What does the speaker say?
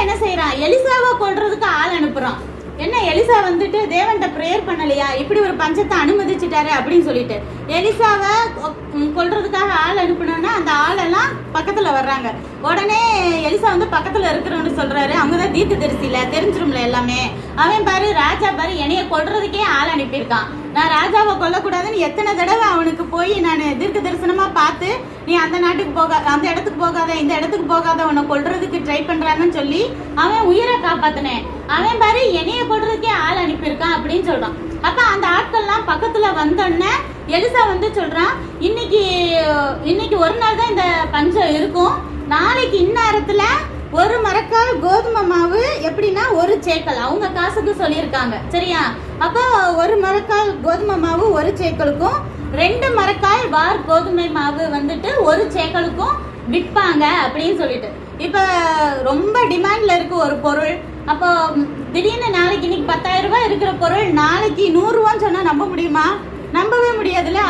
என்ன செய்யறான், எலிசாவை கொல்றதுக்கு ஆள் அனுப்புறான். என்ன எலிசா வந்துட்டு தேவன்கிட்ட ப்ரேயர் பண்ணலையா, இப்படி ஒரு பஞ்சத்தை அனுமதிச்சுட்டாரு அப்படின்னு சொல்லிட்டு எலிசாவை கொல்றதுக்காக ஆள் அனுப்பினோன்னா அந்த ஆளெல்லாம் பக்கத்துல வர்றாங்க. உடனே எலிசா வந்து பக்கத்துல இருக்கிறவன்னு சொல்றாரு, அவங்கதான் தீர்க்கதரிசியில தெரிஞ்சிரும்ல எல்லாமே. அவன் பாரு ராஜா பாரு என்னைய கொல்றதுக்கே ஆள் அனுப்பியிருக்கான், நான் ராஜாவை கொல்லக்கூடாதுன்னு எத்தனை தடவை அவனுக்கு போய் நான் தீர்க்க தரிசனமா பார்த்து நீ அந்த நாட்டுக்கு போகாத, அந்த இடத்துக்கு போகாத, இந்த இடத்துக்கு போகாத, உன்னை கொல்றதுக்கு ட்ரை பண்றாங்கன்னு சொல்லி அவன் உயிரை காப்பாத்தினேன். அவன் பாரு என்னைய கொல்றதுக்கே ஆள் அனுப்பியிருக்கான் அப்படின்னு சொல்றான். அப்ப அந்த ஆட்கள்லாம் பக்கத்துல வந்தோடனே எலிசா வந்து சொல்றான், இன்னைக்கு ஒரு நாள் தான் இந்த பஞ்சம் இருக்கும், நாளைக்கு இந்நேரத்துல ஒரு மரக்கால் கோதுமை மாவு எப்படின்னா ஒரு சேக்கல், அவங்க காசுக்கு சொல்லியிருக்காங்க சரியா. அப்போ ஒரு மரக்கால் கோதுமை மாவு ஒரு சேக்கலுக்கும் 2 மரக்கால் வார் கோதுமை மாவு வந்துட்டு ஒரு சேக்கலுக்கும் விற்பாங்க அப்படின்னு சொல்லிட்டு. இப்போ ரொம்ப டிமாண்ட்ல இருக்கு ஒரு பொருள். அப்போ திடீர்னு நாளைக்கு இன்னைக்கு 10,000 ரூபாய் இருக்கிற பொருள் நாளைக்கு 100 ரூபான்னு சொன்னா நம்ப முடியுமா? நம்பவே முடியாதுல்ல.